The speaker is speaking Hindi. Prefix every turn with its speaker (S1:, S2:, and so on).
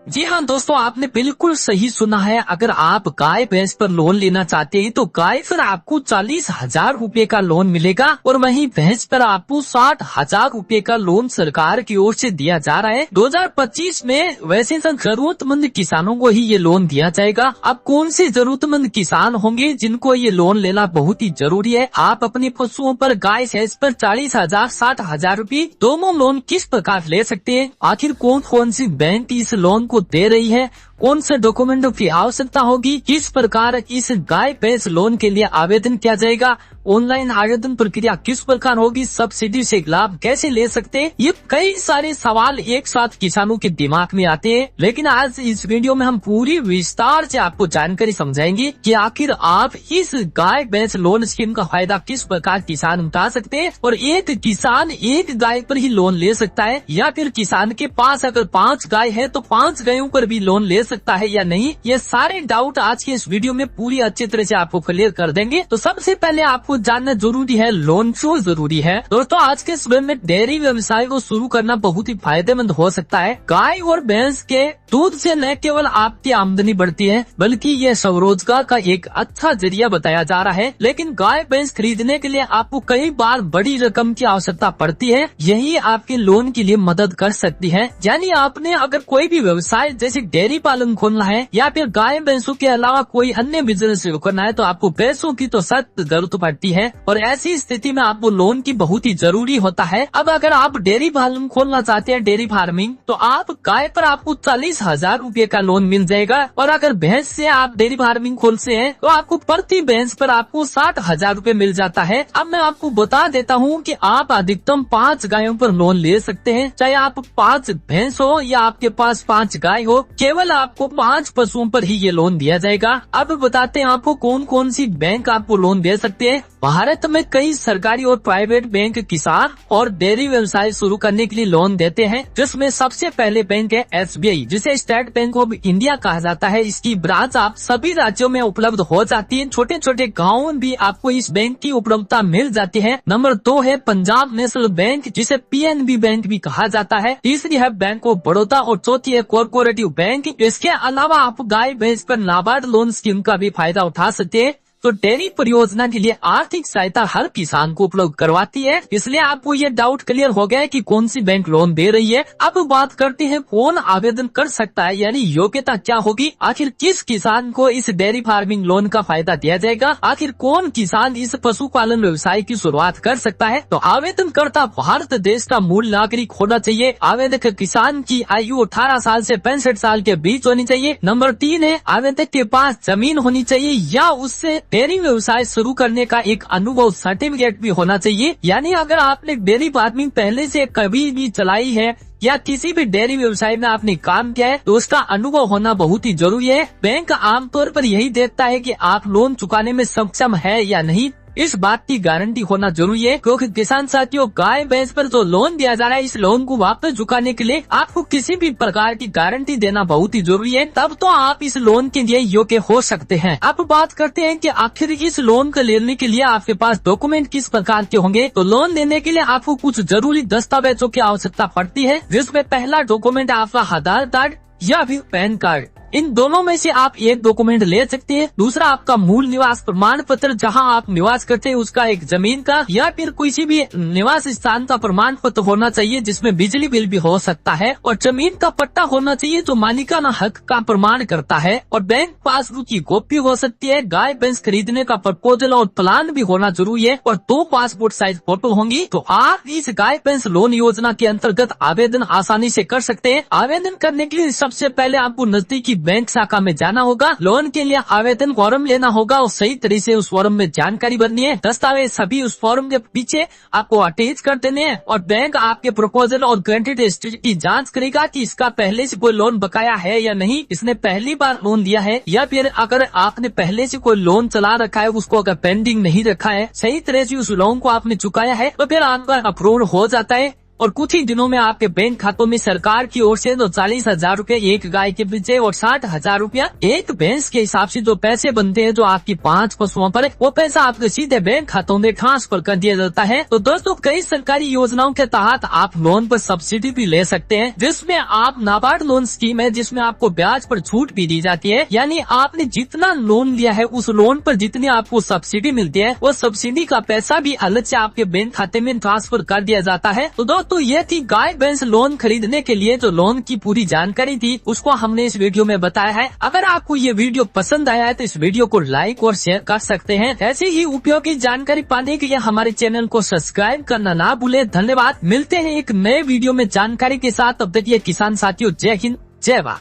S1: जी हाँ दोस्तों, आपने बिल्कुल सही सुना है। अगर आप गाय भैंस पर लोन लेना चाहते हैं तो गाय पर आपको 40,000 रूपए का लोन मिलेगा और वहीं भैंस पर आपको 60,000 रूपए का लोन सरकार की ओर से दिया जा रहा है। 2025 में वैसे तो जरूरतमंद किसानों को ही ये लोन दिया जाएगा। अब कौन से जरूरतमंद किसान होंगे जिनको ये लोन लेना बहुत ही जरूरी है? आप अपने पशुओं पर गाय भैंस पर 40,000 60,000 रूपए दोनों लोन किस प्रकार ले सकते हैं? आखिर कौन कौन सी बैंक इस लोन को दे रही है? कौन से डॉक्यूमेंटों की आवश्यकता होगी? किस प्रकार इस गाय भैंस लोन के लिए आवेदन किया जाएगा? ऑनलाइन आवेदन प्रक्रिया किस प्रकार होगी? सब्सिडी से लाभ कैसे ले सकते हैं? ये कई सारे सवाल एक साथ किसानों के दिमाग में आते हैं, लेकिन आज इस वीडियो में हम पूरी विस्तार से आपको जानकारी समझाएंगे कि आखिर आप इस गाय भैंस लोन स्कीम का फायदा किस प्रकार किसान उठा सकते हैं और एक किसान एक गाय पर ही लोन ले सकता है या फिर किसान के पास अगर 5 गाय है तो 5 गायों पर भी लोन ले सकता है या नहीं। ये सारे डाउट आज के इस वीडियो में पूरी अच्छी तरह से आपको क्लियर कर देंगे। तो सबसे पहले आपको जानना जरूरी है लोन क्यों जरूरी है। दोस्तों, आज के समय में डेयरी व्यवसाय को शुरू करना बहुत ही फायदेमंद हो सकता है। गाय और भैंस के दूध से न केवल आपकी आमदनी बढ़ती है बल्कि ये स्वरोजगार का एक अच्छा जरिया बताया जा रहा है। लेकिन गाय भैंस खरीदने के लिए आपको कई बार बड़ी रकम की आवश्यकता पड़ती है। यही आपके लोन के लिए मदद कर सकती है। यानी आपने अगर कोई भी व्यवसाय जैसे डेयरी पालन खोलना है या फिर गाय भैंसों के अलावा कोई अन्य बिजनेस शुरू करना है तो आपको पैसों की तो सख्त जरूरत पड़ती है और ऐसी स्थिति में आपको लोन की बहुत ही जरूरी होता है। अब अगर आप डेयरी पालन खोलना चाहते हैं, डेयरी फार्मिंग, तो आप गाय पर आपको 40,000 रूपए का लोन मिल जाएगा और अगर भैंस से आप डेयरी फार्मिंग खोलते हैं तो आपको प्रति भैंस पर आपको 60,000 रूपए मिल जाता है। अब मैं आपको बता देता हूँ कि आप अधिकतम 5 गायों पर लोन ले सकते हैं, चाहे आप 5 भैंस हो या आपके पास 5 गाय हो। केवल आपको 5 पशुओं पर ही ये लोन दिया जाएगा। अब बताते हैं आपको कौन कौन सी बैंक आपको लोन दे सकते हैं। भारत में कई सरकारी और प्राइवेट बैंक किसान और डेयरी व्यवसाय शुरू करने के लिए लोन देते हैं, जिसमें सबसे पहले बैंक है SBI, जिसे स्टेट बैंक ऑफ इंडिया कहा जाता है। इसकी ब्रांच आप सभी राज्यों में उपलब्ध हो जाती है। छोटे छोटे गाँव में भी आपको इस बैंक की उपलब्धता मिल जाती है। नंबर 2 है पंजाब नेशनल बैंक, जिसे PNB बैंक भी कहा जाता है। तीसरी है बैंक ऑफ बड़ौदा और चौथी है कोऑपरेटिव बैंक। इसके अलावा आप गाय भैंस पर नाबार्ड लोन स्कीम का भी फायदा उठा सकते हैं। तो डेयरी परियोजना के लिए आर्थिक सहायता हर किसान को उपलब्ध करवाती है। इसलिए आपको ये डाउट क्लियर हो गया है कि कौन सी बैंक लोन दे रही है। अब बात करते हैं कौन आवेदन कर सकता है, यानी योग्यता क्या होगी। आखिर किस किसान को इस डेयरी फार्मिंग लोन का फायदा दिया जाएगा? आखिर कौन किसान इस पशुपालन व्यवसाय की शुरुआत कर सकता है? तो आवेदन करता भारत देश का मूल नागरिक होना चाहिए। आवेदक किसान की आयु 18 साल से 65 साल के बीच होनी चाहिए। नंबर 3 है आवेदक के पास जमीन होनी चाहिए या उससे डेयरी व्यवसाय शुरू करने का एक अनुभव सर्टिफिकेट भी होना चाहिए। यानी अगर आपने डेयरी फार्मिंग पहले से कभी भी चलाई है या किसी भी डेयरी व्यवसाय में आपने काम किया है तो उसका अनुभव होना बहुत ही जरूरी है। बैंक आमतौर पर यही देखता है कि आप लोन चुकाने में सक्षम है या नहीं, इस बात की गारंटी होना जरूरी है। क्योंकि किसान साथियों, गाय भैंस पर जो लोन दिया जा रहा है, इस लोन को वापस चुकाने के लिए आपको किसी भी प्रकार की गारंटी देना बहुत ही जरूरी है, तब तो आप इस लोन के लिए योग्य हो सकते हैं। अब बात करते हैं कि आखिर इस लोन को लेने के लिए आपके पास डॉक्यूमेंट किस प्रकार के होंगे। तो लोन देने के लिए आपको कुछ जरूरी दस्तावेजों की आवश्यकता पड़ती है, जिसमें पहला डॉक्यूमेंट आपका आधार कार्ड या फिर पैन कार्ड। इन दोनों में से आप एक डॉक्यूमेंट ले सकते हैं। दूसरा आपका मूल निवास प्रमाण पत्र, जहां आप निवास करते हैं उसका एक जमीन का या फिर किसी भी निवास स्थान का प्रमाण पत्र होना चाहिए, जिसमें बिजली बिल भी हो सकता है। और जमीन का पट्टा होना चाहिए जो मालिकाना हक का प्रमाण करता है। और बैंक पासबुक की कॉपी हो सकती है। गाय भैंस खरीदने का प्रपोजल और प्लान भी होना जरूरी है और 2 पासपोर्ट साइज फोटो होंगी। तो आप इस गाय भैंस लोन योजना के अंतर्गत आवेदन आसानी से कर सकते हैं। आवेदन करने के लिए सबसे पहले आपको नजदीकी बैंक शाखा में जाना होगा। लोन के लिए आवेदन फॉर्म लेना होगा और सही तरह से उस फॉर्म में जानकारी भरनी है। दस्तावेज सभी उस फॉर्म के पीछे आपको अटैच कर देने हैं और बैंक आपके प्रपोजल और ग्रांटेड स्टेटस की जांच करेगा कि इसका पहले से कोई लोन बकाया है या नहीं, इसने पहली बार लोन दिया है या फिर अगर आपने पहले से कोई लोन चला रखा है, उसको अगर पेंडिंग नहीं रखा है, सही तरह से उस लोन को आपने चुकाया है, तो फिर आपका अप्रूव हो जाता है और कुछ ही दिनों में आपके बैंक खातों में सरकार की ओर से 40,000 रूपए एक गाय के पीछे और 60,000 रूपया एक भैंस के हिसाब से जो पैसे बनते हैं जो आपकी 5 पशुओं पर, वो पैसा आपके सीधे बैंक खातों में ट्रांसफर कर दिया जाता है। तो दोस्तों कई सरकारी योजनाओं के तहत आप लोन पर सब्सिडी भी ले सकते हैं, जिसमें आप नाबार्ड लोन स्कीम है जिसमें आपको ब्याज पर छूट भी दी जाती है। यानी आपने जितना लोन लिया है उस लोन पर जितनी आपको सब्सिडी मिलती है वो सब्सिडी का पैसा भी अलग से आपके बैंक खाते में ट्रांसफर कर दिया जाता है। तो दोस्तों ये थी गाय भैंस लोन खरीदने के लिए जो लोन की पूरी जानकारी थी, उसको हमने इस वीडियो में बताया है। अगर आपको ये वीडियो पसंद आया है तो इस वीडियो को लाइक और शेयर कर सकते हैं। ऐसी ही उपयोगी जानकारी पाने के लिए हमारे चैनल को सब्सक्राइब करना ना भूले। धन्यवाद। मिलते हैं एक नए वीडियो में जानकारी के साथ। तब तक ये किसान साथियों, जय हिंद, जय भारत।